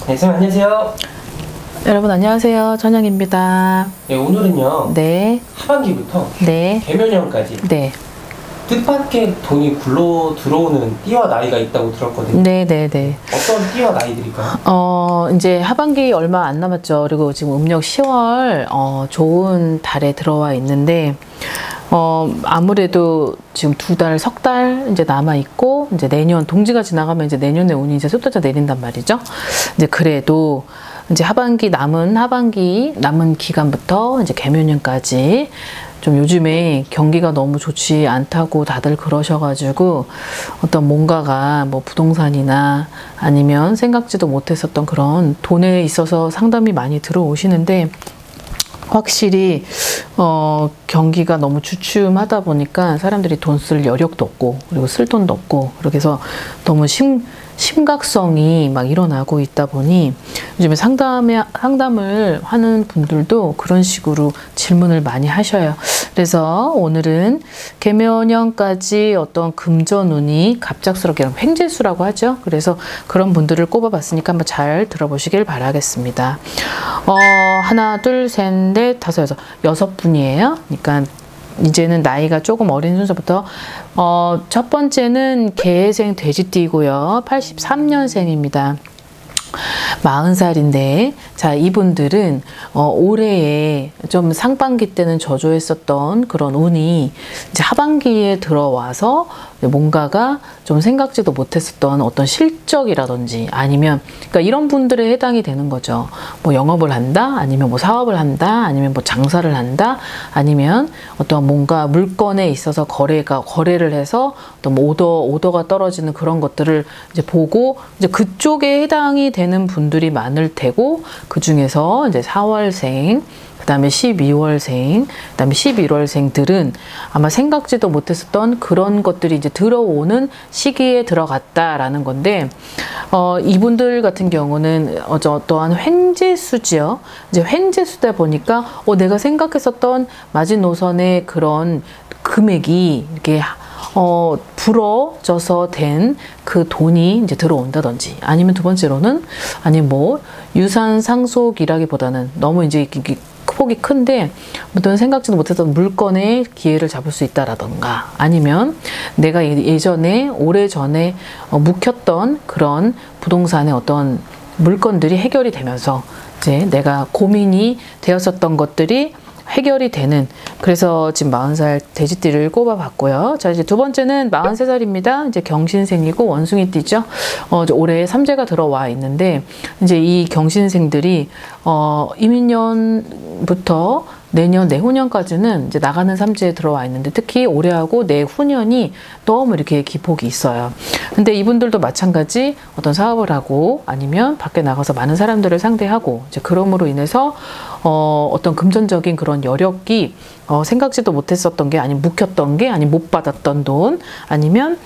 네, 선생님 안녕하세요. 여러분 안녕하세요. 전영입니다. 네, 오늘은요. 네. 하반기부터 네. 개면연까지 네. 뜻밖의 돈이 굴러 들어오는 띠와 나이가 있다고 들었거든요. 네네네. 어떤 띠와 나이들일까요? 이제 하반기 얼마 안 남았죠. 그리고 지금 음력 10월 좋은 달에 들어와 있는데 아무래도 지금 두 달, 석 달 이제 남아 있고 이제 내년 동지가 지나가면 이제 내년에 운이 이제 쏟아져 내린단 말이죠. 이제 그래도 이제 남은 기간부터 이제 개면연까지 좀 요즘에 경기가 너무 좋지 않다고 다들 그러셔가지고 어떤 뭔가가 뭐 부동산이나 아니면 생각지도 못했었던 그런 돈에 있어서 상담이 많이 들어오시는데 확실히 경기가 너무 주춤하다 보니까 사람들이 돈 쓸 여력도 없고 그리고 쓸 돈도 없고 그렇게 해서 너무 심각성이 막 일어나고 있다 보니 요즘에 상담을 하는 분들도 그런 식으로 질문을 많이 하셔요. 그래서 오늘은 개면연까지 어떤 금전운이 갑작스럽게 횡재수라고 하죠. 그래서 그런 분들을 꼽아봤으니까 한번 잘 들어보시길 바라겠습니다. 하나, 둘, 셋, 넷, 다섯, 여섯 분이에요. 그러니까 이제는 나이가 조금 어린 순서부터 첫 번째는 개생 돼지띠고요. 83년생입니다. 40살인데 자 이분들은 올해에 좀 상반기 때는 저조했었던 그런 운이 이제 하반기에 들어와서 뭔가가 좀 생각지도 못했었던 어떤 실적이라든지 아니면 그러니까 이런 분들에 해당이 되는 거죠. 뭐 영업을 한다 아니면 뭐 사업을 한다 아니면 뭐 장사를 한다 아니면 어떤 뭔가 물건에 있어서 거래를 해서 어떤 뭐 오더가 떨어지는 그런 것들을 이제 보고 이제 그쪽에 해당이 되는 분들이 많을 테고 그 중에서 이제 4월생 그 다음에 12월생, 그 다음에 11월생들은 아마 생각지도 못했었던 그런 것들이 이제 들어오는 시기에 들어갔다라는 건데, 이분들 같은 경우는 어떠한 횡재수지요. 이제 횡재수다 보니까, 내가 생각했었던 마지노선의 그런 금액이 이렇게 부러져서 된 그 돈이 이제 들어온다든지 아니면 두 번째로는 뭐 유산 상속이라기보다는 너무 이제 폭이 큰데 어떤 생각지도 못했던 물건의 기회를 잡을 수 있다라던가 아니면 내가 예전에 오래전에 묵혔던 그런 부동산의 어떤 물건들이 해결이 되면서 이제 내가 고민이 되었었던 것들이 해결이 되는 그래서 지금 40살 돼지띠를 꼽아봤고요. 자 이제 두 번째는 43살입니다. 이제 경신생이고 원숭이띠죠. 올해 삼재가 들어와 있는데 이제 이 경신생들이 이민년부터 내년 내후년까지는 이제 나가는 삼재에 들어와 있는데 특히 올해하고 내후년이 너무 이렇게 기폭이 있어요. 근데 이분들도 마찬가지 어떤 사업을 하고 아니면 밖에 나가서 많은 사람들을 상대하고 이제 그럼으로 인해서 어떤 금전적인 그런 여력이 생각지도 못했었던 게 아니면 묵혔던 게 아니면 못 받았던 돈 아니면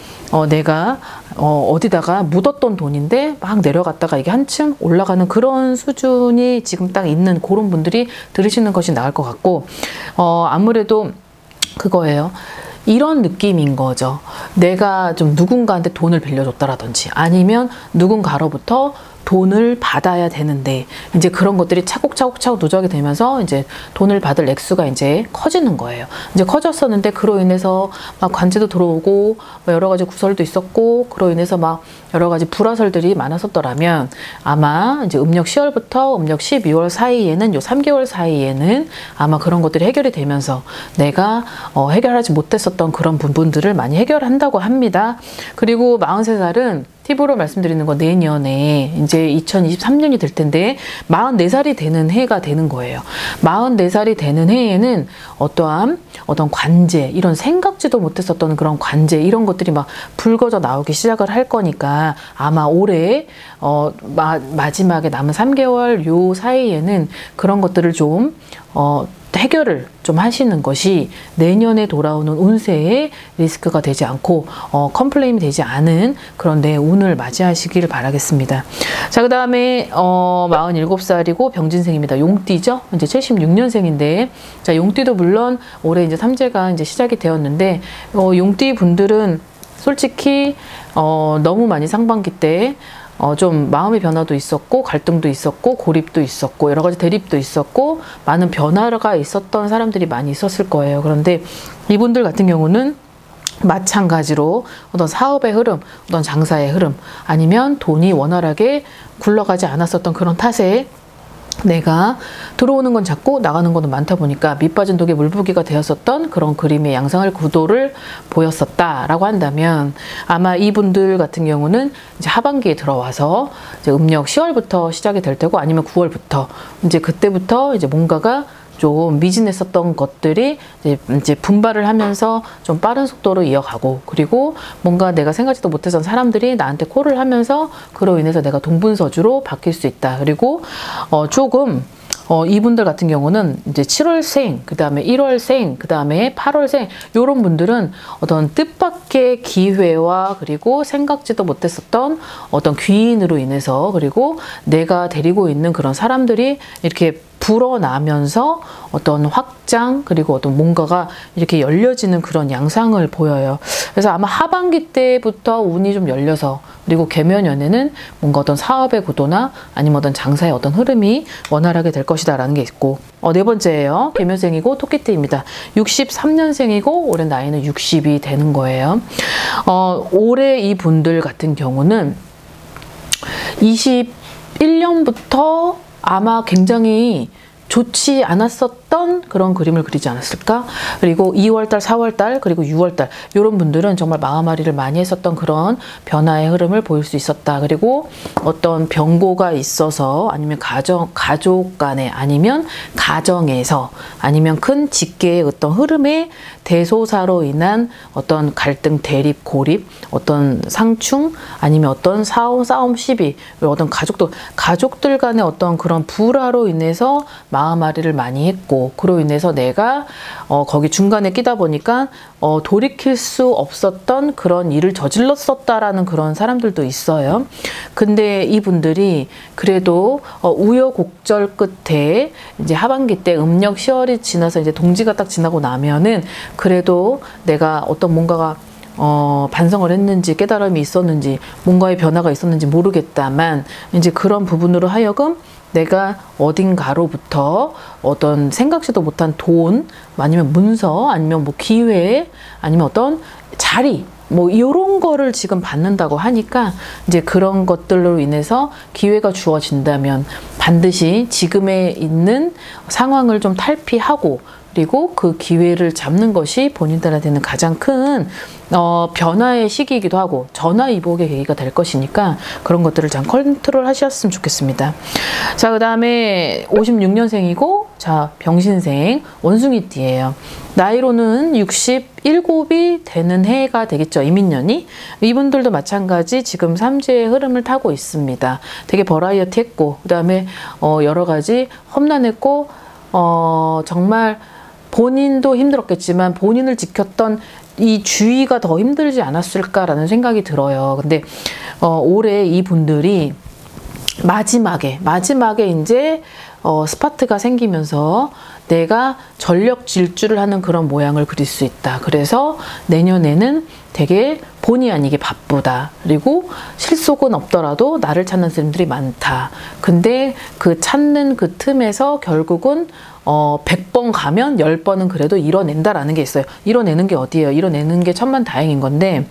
내가 어디다가 묻었던 돈인데 막 내려갔다가 이게 한층 올라가는 그런 수준이 지금 딱 있는 그런 분들이 들으시는 것이 나을 것 같고 아무래도 그거예요. 이런 느낌인 거죠. 내가 좀 누군가한테 돈을 빌려줬다라든지 아니면 누군가로부터 돈을 받아야 되는데 이제 그런 것들이 차곡차곡 누적이 되면서 이제 돈을 받을 액수가 이제 커지는 거예요. 이제 커졌었는데 그로 인해서 막 관제도 들어오고 여러 가지 구설도 있었고 그로 인해서 막 여러 가지 불화설들이 많았었더라면 아마 이제 음력 10월부터 음력 12월 사이에는 요 3개월 사이에는 아마 그런 것들이 해결이 되면서 내가 해결하지 못했었던 그런 부분들을 많이 해결한다고 합니다. 그리고 43살은 팁으로 말씀드리는 건 내년에 이제 2023년이 될 텐데 44살이 되는 해가 되는 거예요. 44살이 되는 해에는 어떤 관제, 이런 생각지도 못했었던 그런 관제 이런 것들이 막 불거져 나오기 시작을 할 거니까 아마 올해 마지막에 남은 3개월 요 사이에는 그런 것들을 좀 해결을 좀 하시는 것이 내년에 돌아오는 운세에 리스크가 되지 않고 컴플레인이 되지 않은 그런 내 운을 맞이하시기를 바라겠습니다. 자, 그 다음에 47살이고 병진생입니다. 용띠죠. 이제 76년생인데 자, 용띠도 물론 올해 이제 삼재가 이제 시작이 되었는데 용띠 분들은 솔직히 너무 많이 상반기 때 좀 마음의 변화도 있었고 갈등도 있었고 고립도 있었고 여러 가지 대립도 있었고 많은 변화가 있었던 사람들이 많이 있었을 거예요. 그런데 이분들 같은 경우는 마찬가지로 어떤 사업의 흐름, 어떤 장사의 흐름, 아니면 돈이 원활하게 굴러가지 않았었던 그런 탓에 내가 들어오는 건 작고 나가는 거는 많다 보니까 밑빠진 독에 물부기가 되었었던 그런 그림의 양상을 구도를 보였었다라고 한다면, 아마 이분들 같은 경우는 이제 하반기에 들어와서 이제 음력 10월부터 시작이 될 테고, 아니면 9월부터 이제 그때부터 이제 뭔가가 좀 미진했었던 것들이 이제 분발을 하면서 좀 빠른 속도로 이어가고, 그리고 뭔가 내가 생각지도 못했던 사람들이 나한테 콜을 하면서 그로 인해서 내가 동분서주로 바뀔 수 있다. 그리고 조금 이분들 같은 경우는 이제 7월생, 그 다음에 1월생, 그 다음에 8월생, 요런 분들은 어떤 뜻밖의 기회와 그리고 생각지도 못했었던 어떤 귀인으로 인해서, 그리고 내가 데리고 있는 그런 사람들이 이렇게 불어나면서 어떤 확장, 그리고 어떤 뭔가가 이렇게 열려지는 그런 양상을 보여요. 그래서 아마 하반기 때부터 운이 좀 열려서, 그리고 계면연에는 뭔가 어떤 사업의 구도나 아니면 어떤 장사의 어떤 흐름이 원활하게 될 것이다 라는 게 있고, 네 번째예요. 계면생이고 토끼띠입니다. 63년생이고 올해 나이는 60이 되는 거예요. 올해 이 분들 같은 경우는 21년부터 아마 굉장히 좋지 않았었던 그런 그림을 그리지 않았을까? 그리고 2월달, 4월달, 그리고 6월달 이런 분들은 정말 마음앓이를 많이 했었던 그런 변화의 흐름을 보일 수 있었다. 그리고 어떤 병고가 있어서, 아니면 가족 간에, 아니면 가정에서, 아니면 큰 직계의 어떤 흐름의 대소사로 인한 어떤 갈등, 대립, 고립, 어떤 상충, 아니면 어떤 싸움, 시비, 어떤 가족들 간의 어떤 그런 불화로 인해서 마음앓이를 많이 했고, 그로 인해서 내가 거기 중간에 끼다 보니까 돌이킬 수 없었던 그런 일을 저질렀었다라는 그런 사람들도 있어요. 근데 이분들이 그래도 우여곡절 끝에 이제 하반기 때 음력 10월이 지나서 이제 동지가 딱 지나고 나면은 그래도 내가 어떤 뭔가가 반성을 했는지 깨달음이 있었는지 뭔가의 변화가 있었는지 모르겠다만, 이제 그런 부분으로 하여금 내가 어딘가로부터 어떤 생각지도 못한 돈, 아니면 문서, 아니면 뭐 기회, 아니면 어떤 자리, 뭐 이런 거를 지금 받는다고 하니까, 이제 그런 것들로 인해서 기회가 주어진다면 반드시 지금에 있는 상황을 좀 탈피하고, 그리고 그 기회를 잡는 것이 본인들한테는 가장 큰 변화의 시기이기도 하고 전화위복의 계기가 될 것이니까, 그런 것들을 잘 컨트롤 하셨으면 좋겠습니다. 자, 그 다음에 56년생이고 자, 병신생 원숭이띠예요. 나이로는 67이 되는 해가 되겠죠. 이민년이. 이분들도 마찬가지 지금 삼재의 흐름을 타고 있습니다. 되게 버라이어티 했고, 그 다음에 여러 가지 험난했고, 정말 본인도 힘들었겠지만 본인을 지켰던 이 주위가 더 힘들지 않았을까라는 생각이 들어요. 근데 올해 이 분들이 마지막에 이제 스파트가 생기면서 내가 전력 질주를 하는 그런 모양을 그릴 수 있다. 그래서 내년에는 되게 본의 아니게 바쁘다. 그리고 실속은 없더라도 나를 찾는 사람들이 많다. 근데 그 찾는 그 틈에서 결국은 100번 가면 10번은 그래도 이뤄낸다라는 게 있어요. 이뤄내는 게 어디예요? 이뤄내는 게 천만다행인 건데,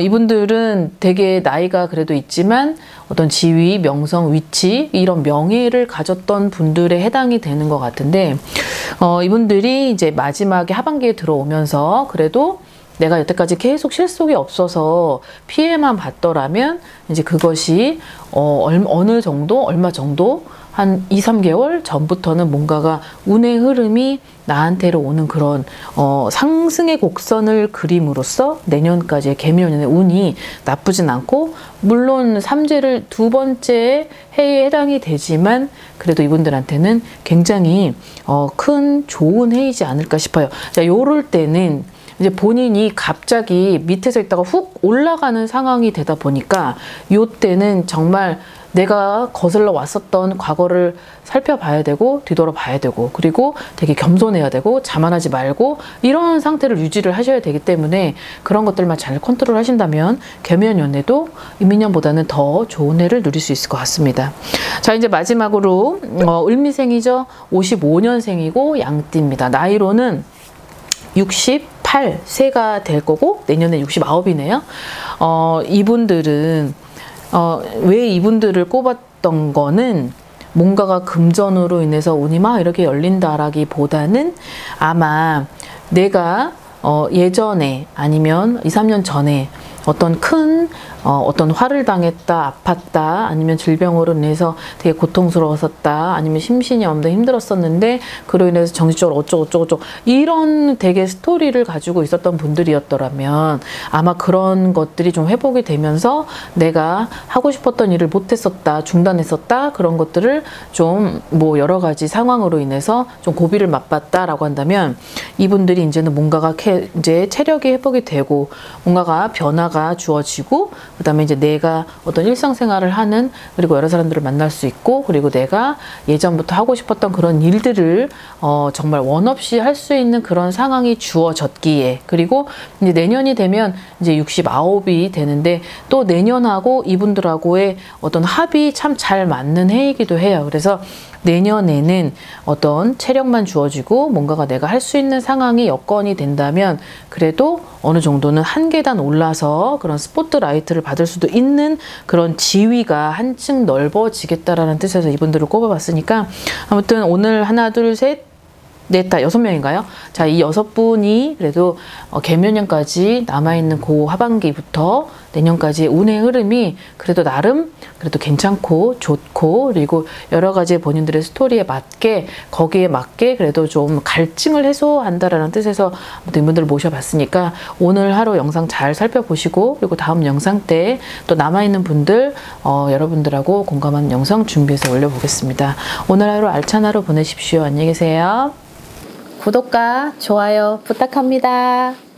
이분들은 되게 나이가 그래도 있지만 어떤 지위, 명성, 위치, 이런 명예를 가졌던 분들에 해당이 되는 것 같은데, 이분들이 이제 마지막에 하반기에 들어오면서 그래도 내가 여태까지 계속 실속이 없어서 피해만 봤더라면, 이제 그것이 어느 정도, 얼마 정도, 한 2, 3개월 전부터는 뭔가가 운의 흐름이 나한테로 오는 그런 상승의 곡선을 그림으로써 내년까지의 개미년의 운이 나쁘진 않고, 물론 삼재를 두 번째 해에 해당이 되지만 그래도 이분들한테는 굉장히 큰 좋은 해이지 않을까 싶어요. 자, 요럴 때는 이제 본인이 갑자기 밑에서 있다가 훅 올라가는 상황이 되다 보니까, 요 때는 정말 내가 거슬러 왔었던 과거를 살펴봐야 되고 뒤돌아봐야 되고 그리고 되게 겸손해야 되고 자만하지 말고 이런 상태를 유지를 하셔야 되기 때문에 그런 것들만 잘 컨트롤 하신다면 개묘년 연애도 이민년보다는 더 좋은 해를 누릴 수 있을 것 같습니다. 자, 이제 마지막으로 을미생이죠. 55년생이고 양띠입니다. 나이로는 68세가 될 거고 내년에 69이네요. 이분들은 왜 이분들을 꼽았던 거는 뭔가가 금전으로 인해서 운이 막 이렇게 열린다라기보다는 아마 내가 예전에 아니면 2, 3년 전에 어떤 큰 어떤 화를 당했다, 아팠다, 아니면 질병으로 인해서 되게 고통스러웠었다, 아니면 심신이 엄청 힘들었었는데 그로 인해서 정신적으로 어쩌고 이런 되게 스토리를 가지고 있었던 분들이었더라면 아마 그런 것들이 좀 회복이 되면서 내가 하고 싶었던 일을 못했었다, 중단했었다, 그런 것들을 좀 뭐 여러 가지 상황으로 인해서 좀 고비를 맛봤다라고 한다면 이분들이 이제는 뭔가가 이제 체력이 회복이 되고 뭔가가 변화가 주어지고 그 다음에 이제 내가 어떤 일상생활을 하는 그리고 여러 사람들을 만날 수 있고 그리고 내가 예전부터 하고 싶었던 그런 일들을 정말 원 없이 할 수 있는 그런 상황이 주어졌기에 그리고 이제 내년이 되면 이제 69이 되는데 또 내년하고 이분들하고의 어떤 합이 참 잘 맞는 해이기도 해요. 그래서 내년에는 어떤 체력만 주어지고 뭔가가 내가 할 수 있는 상황이 여건이 된다면 그래도 어느 정도는 한 계단 올라서 그런 스포트라이트를 받을 수도 있는 그런 지위가 한층 넓어지겠다라는 뜻에서 이분들을 꼽아봤으니까 아무튼 오늘 하나, 둘, 셋, 넷, 다 6명인가요? 자, 이 6분이 그래도 개묘년까지 남아있는 그 하반기부터 내년까지의 운의 흐름이 그래도 나름 그래도 괜찮고 좋고 그리고 여러 가지 본인들의 스토리에 맞게 거기에 맞게 그래도 좀 갈증을 해소한다라는 뜻에서 이분들을 모셔봤으니까 오늘 하루 영상 잘 살펴보시고 그리고 다음 영상 때 또 남아있는 분들 여러분들하고 공감하는 영상 준비해서 올려보겠습니다. 오늘 하루 알찬 하루 보내십시오. 안녕히 계세요. 구독과 좋아요 부탁합니다.